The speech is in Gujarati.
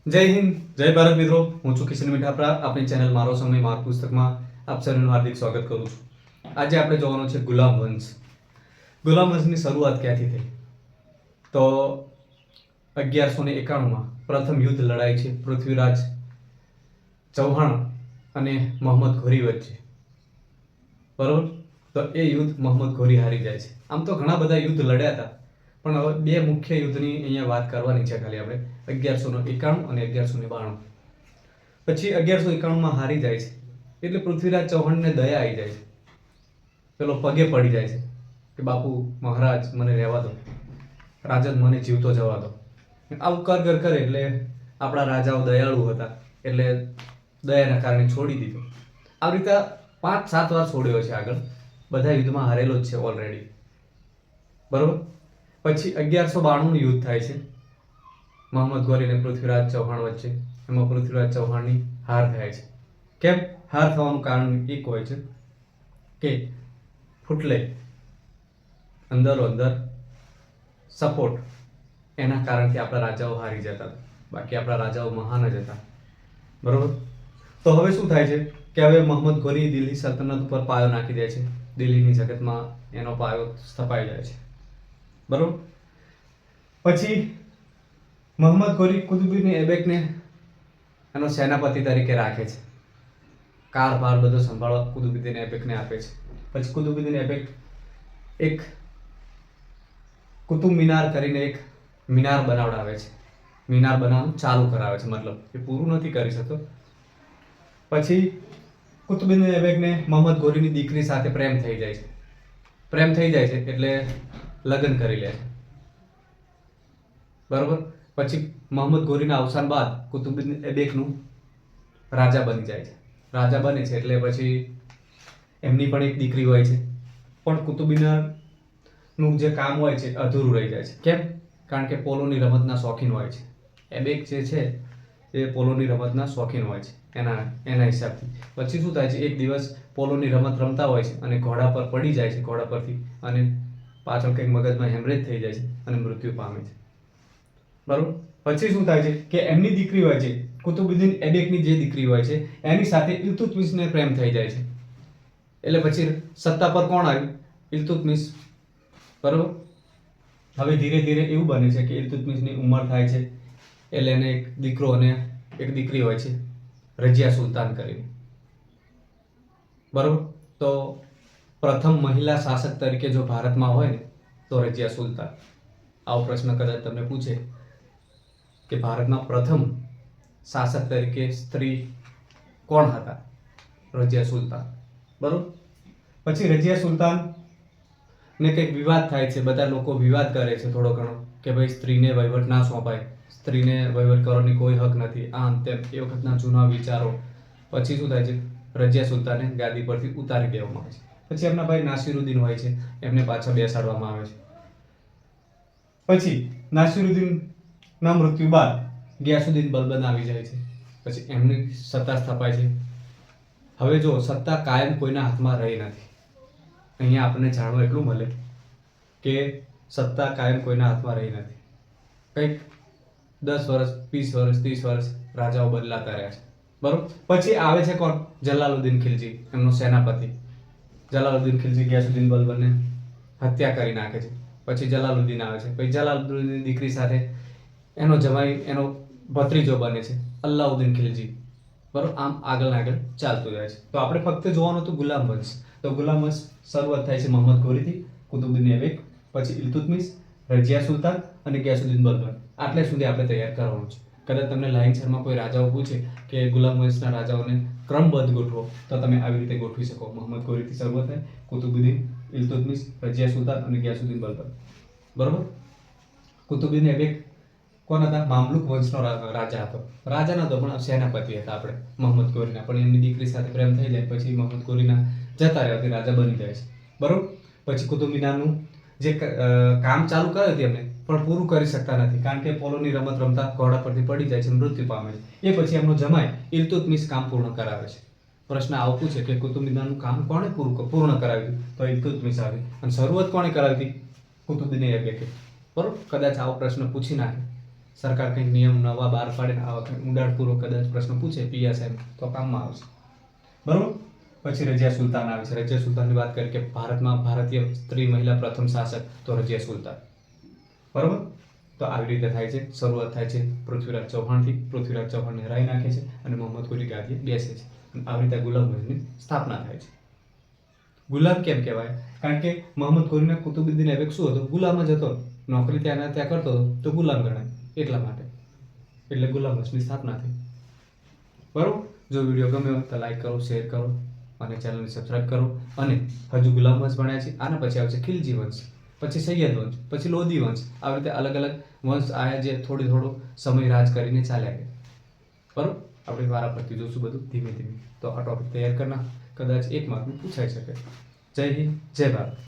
જય હિન્દ, જય ભારત મિત્રો. હું છું કિશન મીઠાપરા. આપણી ચેનલ મારો સમય મારું પુસ્તકમાં આપ સૌનું હાર્દિક સ્વાગત કરું છું. આજે આપણે જોવાનું છે ગુલામ વંશ. ગુલામ વંશની શરૂઆત ક્યાંથી થઈ? તો 1191માં પ્રથમ યુદ્ધ લડાઈ છે પૃથ્વીરાજ ચૌહાણ અને મોહમ્મદ ઘોરી વચ્ચે. બરોબર. તો એ યુદ્ધ મોહમ્મદ ઘોરી હારી જાય છે. આમ તો ઘણા બધા યુદ્ધ લડ્યા હતા, પણ હવે બે મુખ્ય યુદ્ધની અહીંયા વાત કરવાની છે ખાલી આપણે. 1191 અને 1192. પછી 1191માં હારી જાય છે એટલે પૃથ્વીરાજ ચૌહાણને દયા આવી જાય છે. પેલો પગે પડી જાય છે કે બાપુ મહારાજ મને રહેવા દો, રાજન મને જીવતો જવા દો. આવું કર કરે એટલે આપણા રાજાઓ દયાળુ હતા એટલે દયાના કારણે છોડી દીધો. આવી રીતે 5-7 વાર છોડ્યો છે. આગળ બધા યુદ્ધમાં હારેલો જ છે ઓલરેડી. બરોબર. પછી 1192નું યુદ્ધ થાય છે મોહમ્મદ ઘોરી અને પૃથ્વીરાજ ચૌહાણ વચ્ચે. એમાં પૃથ્વીરાજ ચૌહાણની હાર થાય છે. કેમ હાર થવાનું કારણ એક હોય છે કે ફૂટલે અંદરો અંદર સપોર્ટ, એના કારણથી આપણા રાજાઓ હારી જતા હતા. બાકી આપણા રાજાઓ મહાન જ હતા. બરોબર. તો હવે શું થાય છે કે હવે મોહમ્મદ ઘોરી દિલ્હી સલ્તનત ઉપર પાયો નાખી દે છે. દિલ્હીની જગતમાં એનો પાયો સ્થપાઈ જાય છે. બરોબર. પછી મોહમ્મદ ઘોરી કુતુબુદ્દીન એબેકને એનો સેનાપતિ તરીકે રાખે છે. કારભાર બધો સંભાળવા કુતુબુદ્દીન એબેકને આપે છે. પછી કુતુબુદ્દીન એબેક એક કુતુબ મિનાર કરીને એક મિનાર બનાવડાવે છે. મિનાર બનાવવાનું ચાલુ કરાવે છે, મતલબ એ પૂરું નથી કરી શકતો. પછી કુતુબુદ્દીન એબેકને મોહમ્મદ ઘોરીની દીકરી સાથે પ્રેમ થઈ જાય છે. પ્રેમ થઈ જાય છે એટલે લગ્ન કરી લે છે. બરોબર. પછી મોહમ્મદ ઘોરીના અવસાન બાદ કુતુબુદ્દીન એબેકનું રાજા બની જાય છે. રાજા બને છે એટલે પછી એમની પણ એક દીકરી હોય છે, પણ કુતુબુદ્દીનનું જે કામ હોય છે અધૂરું રહી જાય છે. કેમ? કારણ કે પોલોની રમતના શોખીન હોય છે. એબેક જે છે એ પોલોની રમતના શોખીન હોય છે એના હિસાબથી. પછી શું થાય છે, એક દિવસ પોલોની રમત રમતા હોય છે અને ઘોડા પર પડી જાય છે, ઘોડા પરથી, અને પાછળ કંઈક મગજમાં હેમરેજ થઈ જાય છે અને મૃત્યુ પામે છે. બરોબર. પછી શું થાય છે કે એમની દીકરી હોય છે, કુતુબુદ્દીન એબેકની જે દીકરી હોય છે એની સાથે ઇલ્તુત્મિશને પ્રેમ થઈ જાય છે. એટલે પછી સત્તા પર કોણ આવ્યું? ઇલ્તુત્મિશ. બરોબર. હવે ધીરે ધીરે એવું બને છે કે ઇલ્તુત્મિશની ઉંમર થાય છે એટલે એને એક દીકરો અને એક દીકરી હોય છે, રજિયા સુલતાન કરીને. બરોબર. તો પ્રથમ મહિલા શાસક તરીકે જો ભારતમાં હોય ને તો રજિયા સુલતાન. આવો પ્રશ્ન કદાચ તમને પૂછે કે ભારતના પ્રથમ શાસક તરીકે સ્ત્રી કોણ હતા? રજિયા સુલતાન. બરોબર. પછી રજિયા સુલતાન ને કંઈક વિવાદ થાય છે. બધા લોકો વિવાદ કરે છે થોડો ઘણો કે ભાઈ સ્ત્રીને વહીવટ ના સોંપાય, સ્ત્રીને વહીવટ કરવાની કોઈ હક નથી, આમ તેમ, એ વખતના જૂના વિચારો. પછી શું થાય છે, રજિયા સુલતાનને ગાદી પરથી ઉતારી દેવામાં આવે છે. પછી એમના ભાઈ નાસિરુદ્દીન હોય છે, એમને પાછા બેસાડવામાં આવે છે. પછી નાસિરુદ્દીનના મૃત્યુ બાદ ગિયાસુદ્દીન બલબન આવી જાય છે. પછી એમની સત્તા સ્થપાય છે. હવે જો સત્તા કાયમ કોઈના હાથમાં રહી નથી. અહીંયા આપણને જાણવા એટલું મળે કે સત્તા કાયમ કોઈના હાથમાં રહી નથી. કંઈક 10 વર્ષ, 20 વર્ષ, 30 વર્ષ રાજાઓ બદલાતા રહ્યા છે. બરોબર. પછી આવે છે કોણ? જલાલુદ્દીન ખિલજી, એમનો સેનાપતિ. જલાલુદ્દીન ખિલજી ગિયાસુદ્દીન બલબનને હત્યા કરી નાખે છે. પછી જલાલુદ્દીન આવે છે. પછી જલાલુદ્દીનની દીકરી સાથે એનો જમાઈ, એનો ભત્રીજો બને છે અલ્લાઉદ્દીન ખિલજી. બરોબર. આમ આગળ ચાલતું જાય છે. તો આપણે ફક્ત જોવાનું હતું ગુલામ વંશ. તો ગુલામ વંશ શરૂઆત થાય છે મોહમ્મદ ઘોરીથી, કુતુબુદ્દીન એબેક, પછી ઇલ્તુત્મિશ, રજિયા સુલતાન અને ગિયાસુદ્દીન બલબન. આટલે સુધી આપણે તૈયાર કરવાનું છે. કદાચ તમને લાઇનસરમાં કોઈ રાજાઓ પૂછે કે ગુલામ વંશના રાજાઓને ક્રમબદ્ધ ગોઠવો, તો તમે આવી રીતે ગોઠવી શકો. મોહમ્મદ ઘોરીથી શરૂઆત થાય, કુતુબુદ્દીન, ઇલ્તુત્મિશ, રજિયા સુલતાન અને ગિયાસુદ્દીન બલબન. બરોબર. કુતુબુદ્દીન એબેક કોણ હતા? મામલુક વંશનો રાજા હતો. રાજા નતો પણ સેનાપતિ હતા આપણે મોહમ્મદ ઘોરીના. પણ એમની દીકરી સાથે પ્રેમ થઈ જાય પછી મોહમ્મદ ઘોરીના જતા રહેવાથી રાજા બની જાય છે. બરોબર. પછી કુતુબ મિનારનું જે કામ ચાલુ કર્યું હતું એમને, પણ પૂરું કરી શકતા નથી કારણ કે પોલોની રમત રમતા ઘોડા પરથી પડી જાય છે, મૃત્યુ પામે છે. એ પછી એમનો જમાઈ ઇલ્તુત્મિશ કામ પૂર્ણ કરાવે છે. પ્રશ્ન આવો પૂછે કે કુતુબ મિનારનું કામ કોણે પૂર્ણ કરાવ્યું? તો ઇલ્તુત્મિશ આવી. અને શરૂઆત કોણે કરાવી હતી? કુતુબુદ્દીન એબેકે. બરોબર. કદાચ આવો પ્રશ્ન પૂછી નાખે સરકાર કંઈક નિયમ નવા બહાર પાડે ને આવા કંઈક ઊંડાણપૂર્વક કદાચ પ્રશ્ન પૂછે પીએસઆઈ તો કામમાં આવશે. બરોબર. પછી રઝિયા સુલતાન આવે છે. રઝિયા સુલતાનની વાત કરીએ કે ભારતમાં ભારતીય સ્ત્રી મહિલા પ્રથમ શાસક તો રઝિયા સુલતાન. બરોબર. તો આવી રીતે થાય છે. શરૂઆત થાય છે પૃથ્વીરાજ ચૌહાણથી. પૃથ્વીરાજ ચૌહાણને હરાવી નાખે છે અને મોહમ્મદ કુલી ગાદીએ બેસે છે. અને આવી રીતે ગુલામ મસ્જિદની સ્થાપના થાય છે. ગુલામ કેમ કહેવાય? કારણ કે મોહમ્મદ ઘોરીને કુતુબુદ્દીન ऐबक શું હતો? ગુલામ જ હતો. નોકરી ત્યાં કરતો હતો તો ગુલામ ગણાય એટલા માટે. એટલે ગુલામ વંશની સ્થાપના થઈ. બરોબર. જો વિડીયો ગમ્યો હોય તો લાઈક કરો, શેર કરો અને ચેનલને સબસ્ક્રાઇબ કરો. અને હજુ ગુલામ વંશ ભણ્યા છે. આના પછી આવશે ખિલજી વંશ, પછી સૈયદ વંશ, પછી લોધી વંશ. આવી રીતે અલગ અલગ વંશ આયા જે થોડો સમય રાજ કરીને ચાલ્યા ગયા. બરોબર. આપણે વારા પરથી જોશું બધું ધીમે ધીમે. તો આ ટોપિક તૈયાર કરના કદાચ 1 માર્કનું પૂછાઈ શકે. જય હિન્દ, જય ભારત.